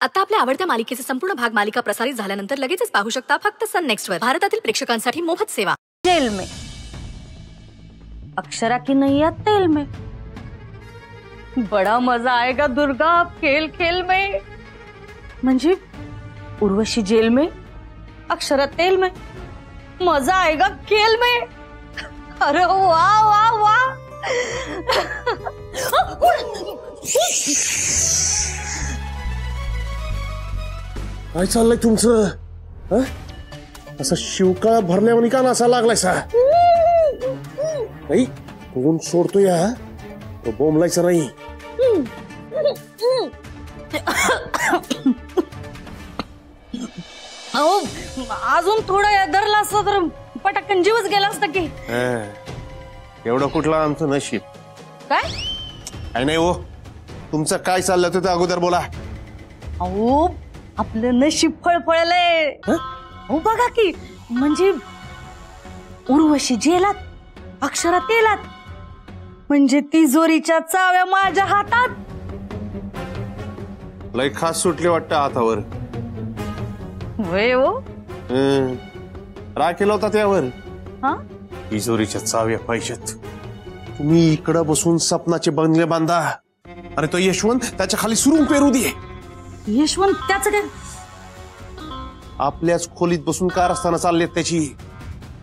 आता आपल्या आवडत्या मालिकेचे संपूर्ण भाग मालिका प्रसारित झाल्यानंतर लगेचच पाहू शकता फक्त सन नेक्स्ट वर. भारतातील प्रेक्षकांसाठी मोफत सेवा. जेल में अक्षरा की नैया तेल में. बड़ा मजा आएगा दुर्गा खेल खेल में. म्हणजे उर्वशी जेल में, अक्षरा तेल में, मजा आएगा खेल में. अरे वाह वाह वाह. काय चाललंय तुमचं? असं शिवकाळा भरल्यावर का नासा लागलायसा? नाही कोण सोडतो या तो बोंबलायचा नाही. अजून थोडा धरला असता तर पटकन जीवच गेला असता की. एवढं कुठलं आमचं नशीब. काय नाही हो, तुमचं काय चाललं ते अगोदर बोला. अहो आपलं नशीब फळफळलंय. हो बघा की, म्हणजे उर्वशी जेलात, अक्षरा तेलात, म्हणजे तिजोरीच्या चाव्या माझ्या हातात. लय खास सुटली वाटतं हातावर. वय हो राग केला होता त्यावर. हा तिजोरीच्या चाव्या पाहिजेत. तुम्ही इकडं बसून सपनाचे बंगले बांधा. अरे तो यशवंत त्याच्या खाली सुरून पेरू दे. यशवंत त्याचं काय? आपल्याच खोलीत बसून कार असताना चाललेत त्याची.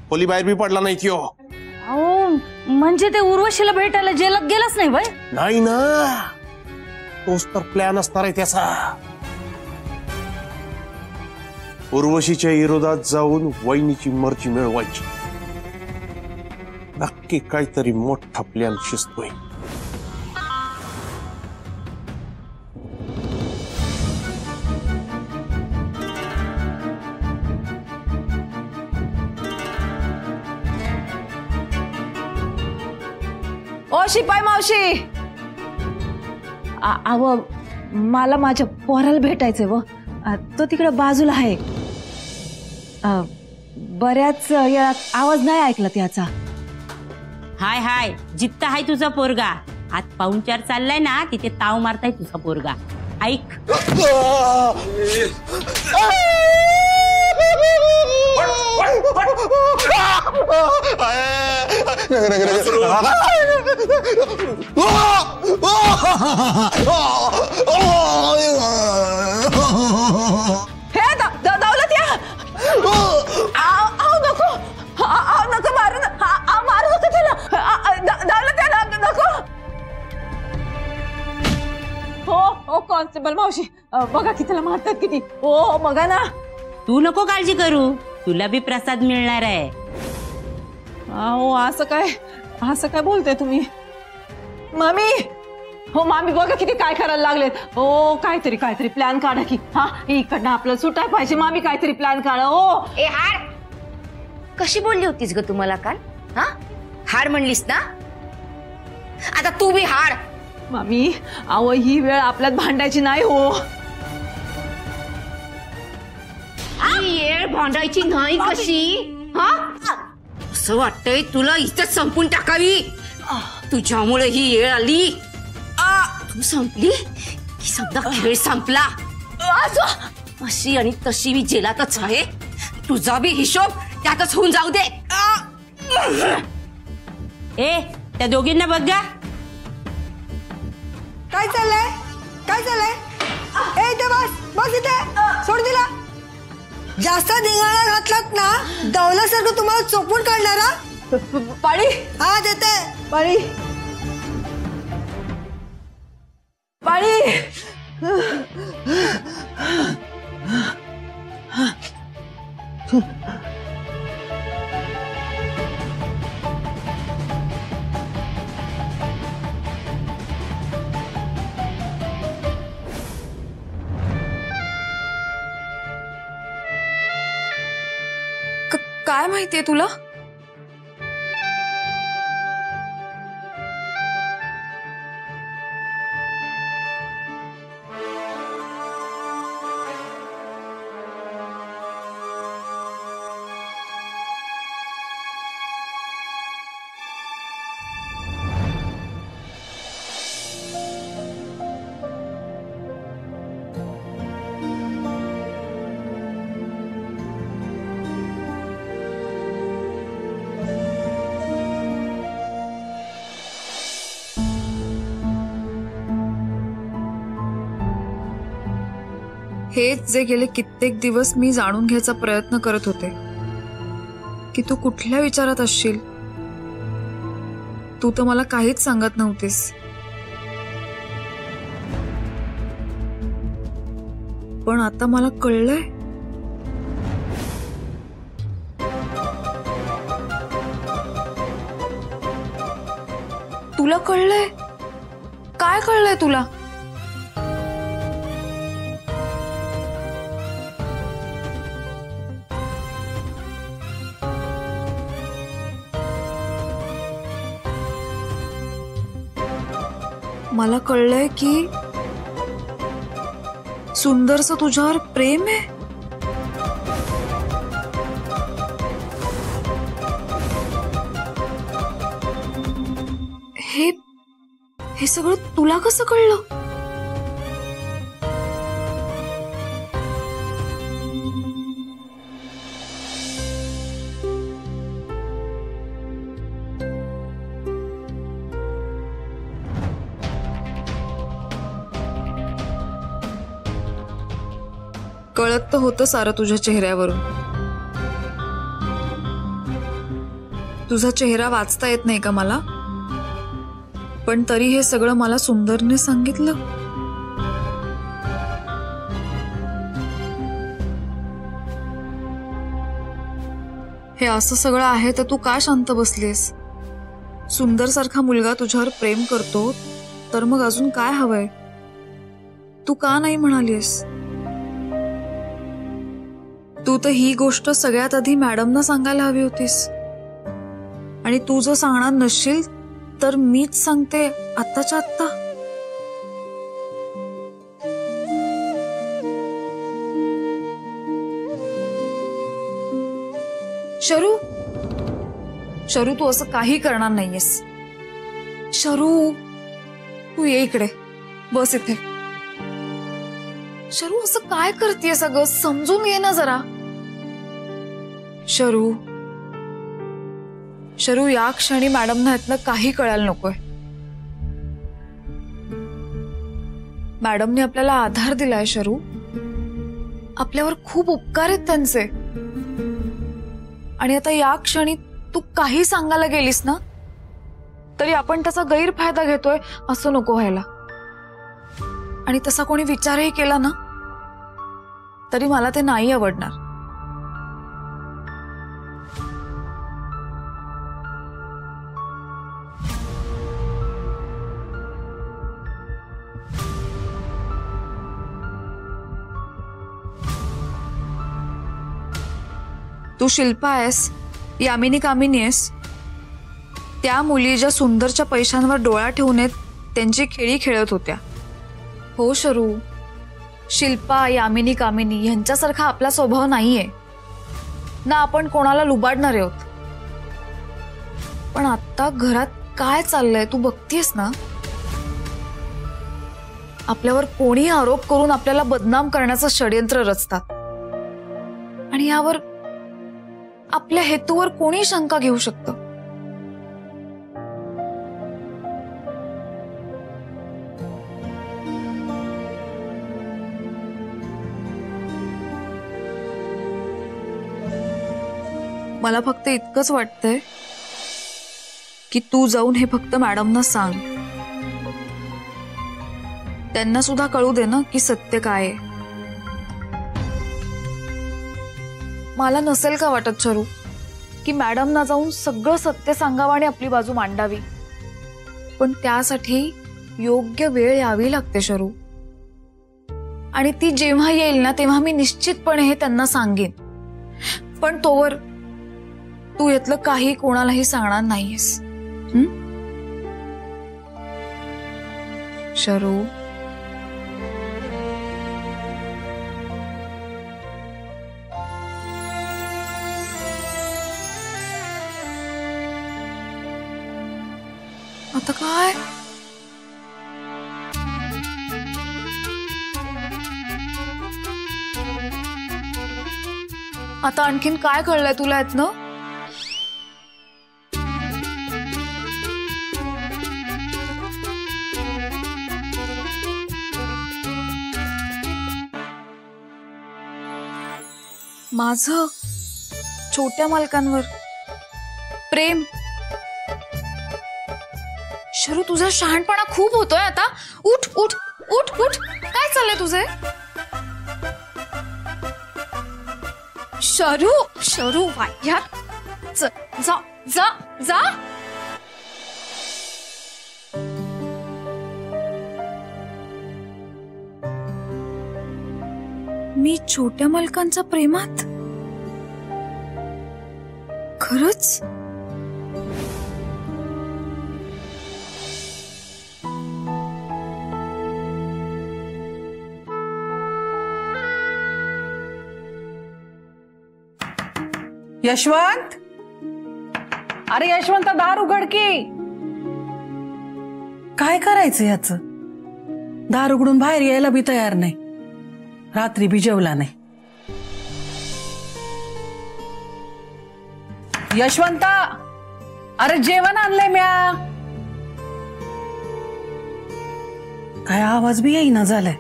खोली बाहेर बी पडला नाही त्यो. अहो म्हणजे ते उर्वशीला भेटायला जेलात गेलाच नाही बाय? नाही ना, तोच तर प्लॅन असणार आहे त्याचा. उर्वशीच्या विरोधात जाऊन वहिनीची मर्जी मिळवायची. नक्की काहीतरी मोठा प्लॅन शिजतोय. ओ शिपाई मावशी, अव मला माझ्या पोराला भेटायचंय व तो तिकडे बाजूला आहे. बऱ्याच वेळात आवाज नाही ऐकला त्याचा. हाय हाय, जित्ता हाय तुझा पोरगा. आज पाहुणचार चाललाय ना, तिथे ताव मारताय तुझा पोरगा. ऐक. हे दौलत या. नको नको मारू नको त्याला. दौलत या नको. हो कॉन्स्टेबल मावशी, बघा की त्याला मारतात किती. हो बघा ना. तू नको काळजी करू, तुला बी प्रसाद मिळणार आहे. अहो असं काय बोलते तुम्ही मामी? हो मामी बघा किती काय करायला लागलेत. हो काहीतरी प्लॅन काढा की. हा इकडनं आपल्याला सुटाय पाहिजे. मामी काहीतरी प्लॅन काढा. हो ए हार, कशी बोलली होतीस ग तुम्हाला काल? हा हार म्हणलीस ना, आता तू बी हार. मामी अहो ही वेळ आपल्यात भांडायची नाही. हो येळ भांडायची नाही कशी? हा असं वाटतंय तुला इथं संपून टाकावी. तुझ्यामुळे ही येळ आली. तू संपली की समजा खेळ संपला. अशी आणि तशी मी जेलातच आहे. तुझा बी हिशोब त्यातच होऊन जाऊ दे. ए त्या दोघींना बघा. काय चाललंय? ए इथे बस इथे. सोड दिला. जास्त धिंगाणा घातलात ना, दौलासारखं तुम्हाला चोपून काढणारा. पाळी. हा देते पाळी. काय माहितीये तुला? हेच जे गेले कित्येक दिवस मी जाणून घ्यायचा प्रयत्न करत होते की तू कुठल्या विचारात असशील. तू तर मला काहीच सांगत नव्हतीस. पण आता मला कळलंय. तुला कळलंय? काय कळलंय तुला? मला कळलंय की सुंदरचं तुझ्यावर प्रेम आहे. हे सगळं तुला कसं कळलं? कळत तर होतं सारं तुझ्या चेहऱ्यावरून. तुझा चेहरा वाचता येत नाही का मला? पण तरी हे सगळं मला सुंदरने सांगितलं. हे असं सगळं आहे तर तू का शांत बसलीस? सुंदर सारखा मुलगा तुझ्यावर प्रेम करतो तर मग अजून काय हवंय? तू का नाही म्हणालीस? तू तर ही गोष्ट सगळ्यात आधी मॅडमना सांगायला हवी होतीस. आणि तू जर सांगणार नसशील तर मीच सांगते आत्ताच्या आत्ता. शरू, शरू तू असं काही करणार नाहीयेस. शरू तू ये इकडे, बस इथे. शरू असं काय करतेय? सगळं समजून ये ना जरा. शरू, शरू या क्षणी मॅडमना यातनं काही कळायला नकोय. मॅडमने आपल्याला आधार दिलाय शरू. आपल्यावर खूप उपकार आहेत त्यांचे. आणि आता या क्षणी तू काही सांगायला गेलीस ना तरी आपण त्याचा गैरफायदा घेतोय असं नको व्हायला. आणि तसा कोणी विचारही केला ना तरी मला ते नाही आवडणार. तू शिल्पा आहेस, यामिनी कामिनी आहेस. त्या मुली ज्या सुंदरच्या पैशांवर डोळा ठेवून त्यांची खेळी खेळत होत्या. हो शरू, शिल्पा, यामिनी, कामिनी यांच्यासारखा आपला स्वभाव नाहीये ना. आपण कोणाला लुबाडणार आहोत. पण आता घरात काय चाललंय तू बघतीयस ना. आपल्यावर कोणी आरोप करून आपल्याला बदनाम करण्याचं षडयंत्र रचतात. आणि यावर आपल्या हेतूवर कोणी शंका घेऊ शकतं. मला फक्त इतकंच वाटतंय की तू जाऊन हे फक्त मॅडमना सांग. त्यांना सुद्धा कळू दे ना की सत्य काय आहे. मला नसेल का वाटत शरू की मॅडमना जाऊन सगळं सत्य सांगावं आणि आपली बाजू मांडावी. पण त्यासाठी योग्य वेळ यावी लागते शरू. आणि ती जेव्हा येईल ना तेव्हा मी निश्चितपणे हे त्यांना सांगेन. पण तोवर तू यातलं काही कोणालाही सांगणार नाहीयेस. शरू, आता काय? आता आणखीन काय कळलंय तुला यातनं? माझं छोट्या मालकांवर प्रेम. शरू तुझा शहाणपणा खूप होतोय आता. उठ उठ उठ उठ. काय चाललंय तुझे? शरू शरू वाह्यात जा जा जा. मी छोट्या मालकांच्या प्रेमात? खरंच? यशवंत, अरे यशवंत दार उघड की. काय करायचं याच? दार उघडून बाहेर यायला बी तयार नाही, रात्री बी जेवला नाही. यशवंता, अरे जेवण आणलंय म्या. काय आवाज बी येईना झालाय.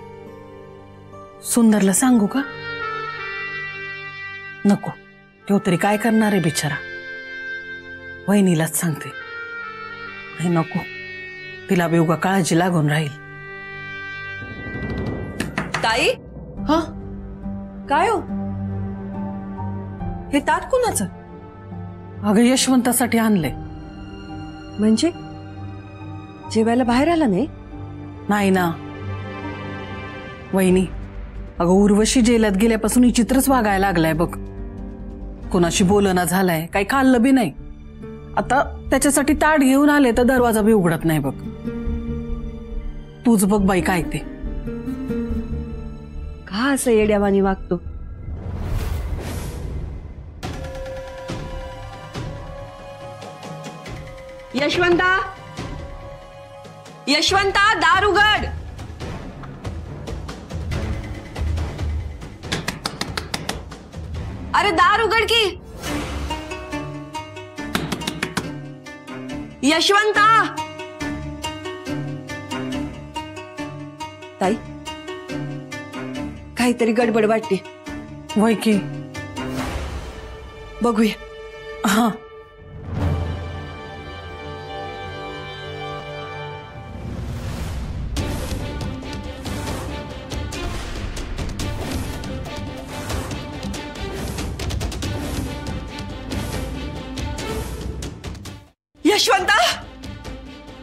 सुंदरला सांगू का? नको, तो तरी काय करणार आहे बिचारा. वहिनीलाच सांगते. नाही नको, तिला बी उगा काळजी लागून राहील. ताई, हा काय हो हे ताट कोणाचं? अगं यशवंतासाठी आणले. म्हणजे जेवायला बाहेर आला नाही? नाही ना वहिनी, अगं उर्वशी जेलात गेल्यापासून ही चित्रच वागायला लागलाय बघ. कोणाशी बोलणं झालाय, काही खाल्लं बी नाही. आता त्याच्यासाठी ताट घेऊन आले तर दरवाजा बी उघडत नाही बघ. तूच बघ बाई काय ते. का असं येड्यावानी वागतो? यशवंता, यशवंता दार उघड. अरे दार उघड की. यशवंता. ताई, काहीतरी गडबड वाटते. वय की. बघूया. हा यशवंता,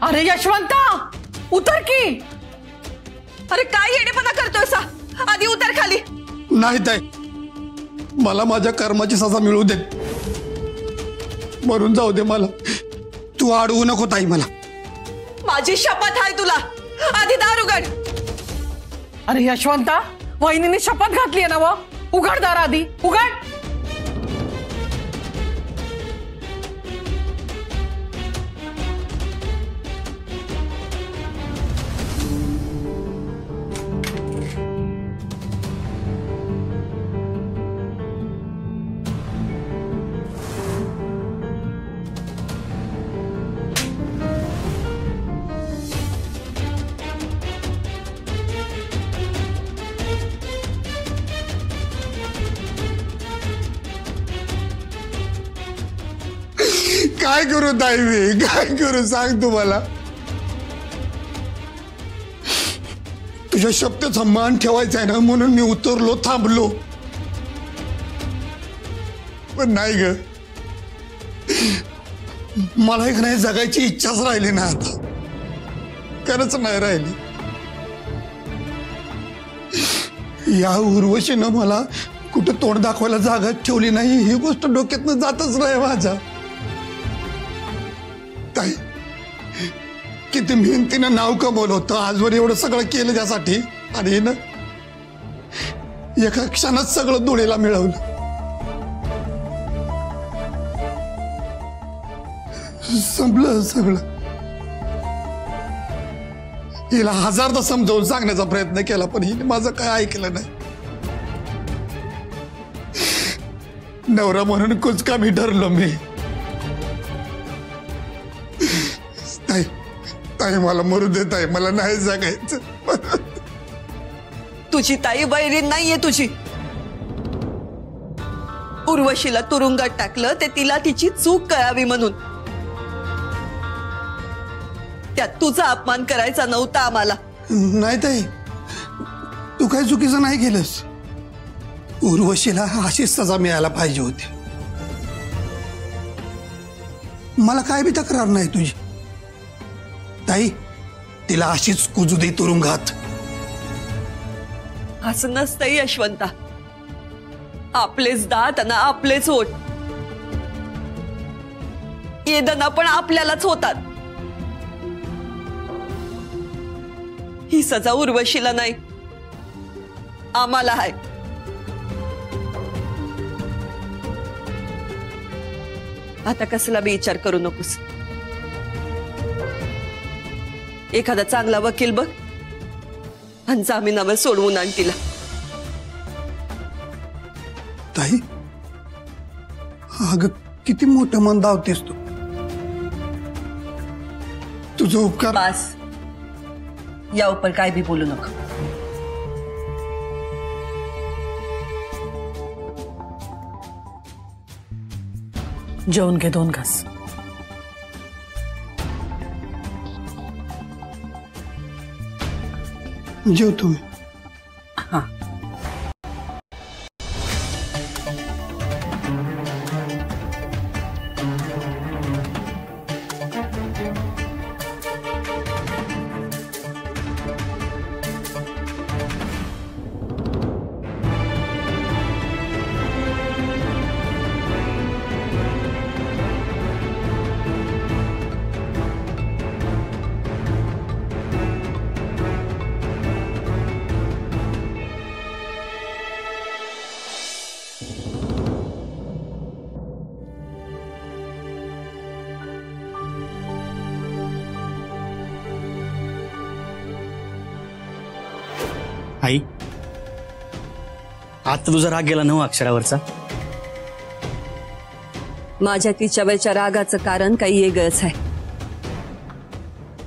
अरे यशवंता उतर की. अरे काय येडेपणा करतोय सा? आधी उतर खाली. नाही ताई, मला माझ्या कर्माची सजा मिळू दे. मरून जाऊ दे मला. तू अडवू नको ताई मला. माझी शपथ आहे तुला. आधी दार उघड. अरे यशवंता, वहिनीने शपथ घातली ना व. उघड दार आधी, उघड. काय करू ताई, मी काय करू सांग तू मला. तुझ्या शब्दाचा मान ठेवायचा आहे ना, म्हणून मी उतरलो, थांबलो. पण नाही ग, मला एक नाही जगायची इच्छाच राहिली ना आता. खरंच नाही राहिली. या उर्वशीनं मला कुठं तोंड दाखवायला जागा ठेवली नाही, ही गोष्ट डोक्यातनं जातच नाही माझ्या. ताई, किती मेहनतीनं नाव कमवलं होतं, आजवर एवढं सगळं केलं त्यासाठी, आणि ना एका क्षणात सगळं धुळीला मिळवलं. संपलं सगळं. हिला हजारदा समजावून सांगण्याचा प्रयत्न केला, पण हिने माझं काय ऐकलं नाही. नवरा म्हणून कुचका मी ठरलो मी. ताई, ताई मला मरू दे ताई, मला नाही जगायचं. तुझी ताई बहिरी नाहीये तुझी. उर्वशीला तुरुंगात टाकलं ते तिला तिची चूक कळावी म्हणून. त्यात तुझा अपमान करायचा नव्हता आम्हाला. नाही ताई, तू काही चुकीचं नाही केलंस. उर्वशीला अशीच सजा मिळायला पाहिजे होती. मला काय बी तक्रार नाही तुझी ताई. तिला अशीच कुजू दे तुरुंगात. असं नसतं यशवंता. आपलेच दात आणि आपलेच ओठ. येदना पण आपल्यालाच होतात. ही सजा उर्वशीला नाही, आम्हाला आहे. आता कसला बी विचार करू नकोस. एखादा चांगला वकील बघ आणि जामिनावर सोडवून आण तिला. ताई, अगं किती मोठं मन धावतेस तू. तुझं उपकार. बस, या उपर काय बी बोलू नका. जेवण घे 2 घास. जेव तुम्ही. हा. आई, आता तुझा राग गेला ना अक्षरावरचा? माझ्या तिच्यावरच्या रागाचं कारण काही वेगळंच आहे.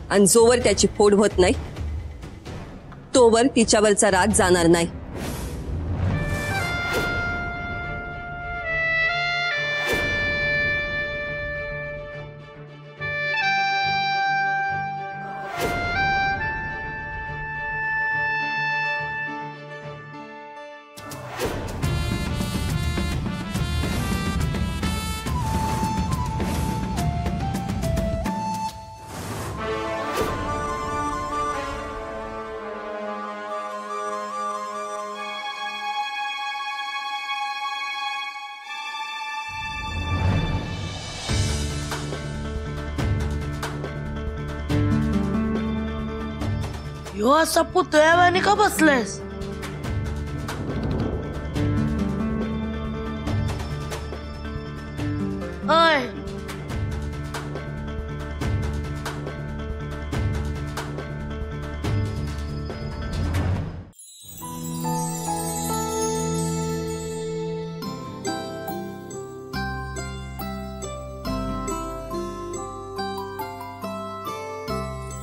आणि जोवर त्याची फोड होत नाही तोवर तिच्यावरचा राग जाणार नाही. यो असा पुतळ्यावानी का बसलेस? अय,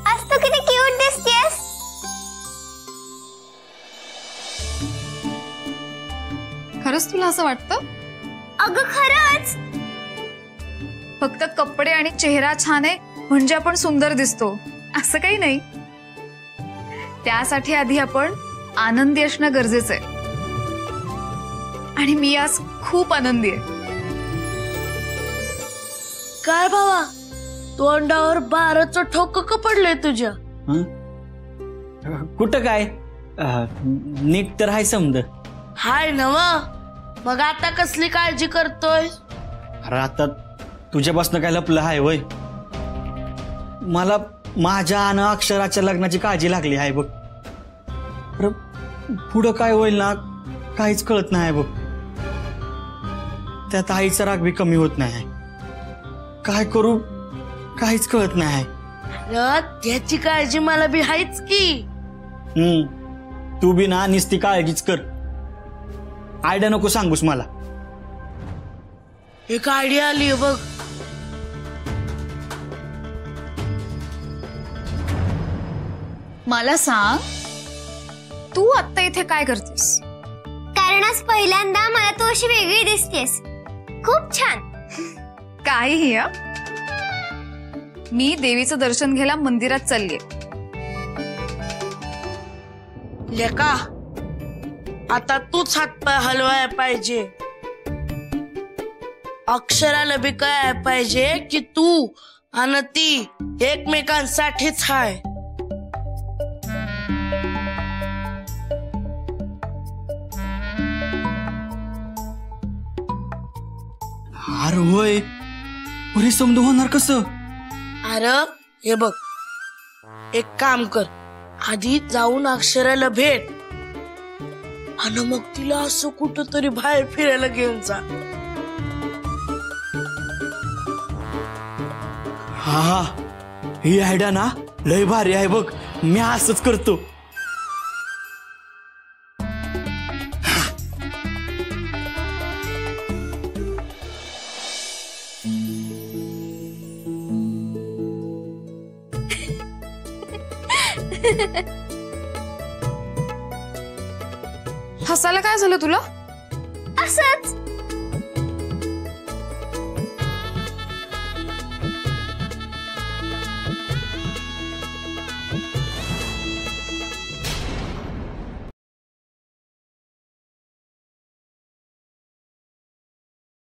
आज तू किती क्यूट दिसतेस. खरंच तुला असं वाटतं? अगं खरंच. फक्त कपडे आणि चेहरा छान आहे म्हणजे आपण सुंदर दिसतो असं काही नाही. त्यासाठी आधी आपण आनंदी असणं गरजेचं आहे. आणि मी आज खूप आनंदी आहे. काय भावा, तोंडावर 12चं ठोकं पडलंय तुझ्या? कुठं काय, नीट तर हाय समज. हाय नव, मग आता कसली काळजी करतोय? अरे आता तुझ्यापासून काय लपलं आहे वय? मला माझ्या आणि अक्षराच्या लग्नाची काळजी लागली आहे बघ. अरे पुढं काय होईल ना काहीच कळत नाही बघ. त्यात आईचा राग बी कमी होत नाही. काय करू काहीच कळत नाही. त्याची काळजी मला बी हायच की. तू बी ना निस्ती काळजीच कर. आयडिया नको सांगूस मला. एक आयडिया आली बघ. मला सांग, तू आता इथे काय करतेस? कारण आज पहिल्यांदा मला तू अशी वेगळी दिसतेस. खूप छान. काहीही. मी देवीचं दर्शन घ्यायला मंदिरात चाललीये. लेका आता तूच हातपाय हलवाय पाहिजे. अक्षराला बी काय पाहिजे की तू आणि ती एकमेकांसाठीच हाय. अरे होय, अरे समजा होणार कसं? अरे हे बघ, एक काम कर, आधी जाऊन अक्षराला भेट आणि मग तिला असं कुठं तरी बाहेर फिरायला घेऊन जा. हा, ही आयडिया ना लय भारी आहे बघ. मी असंच करतो. हसायला काय झालं तुला? असंच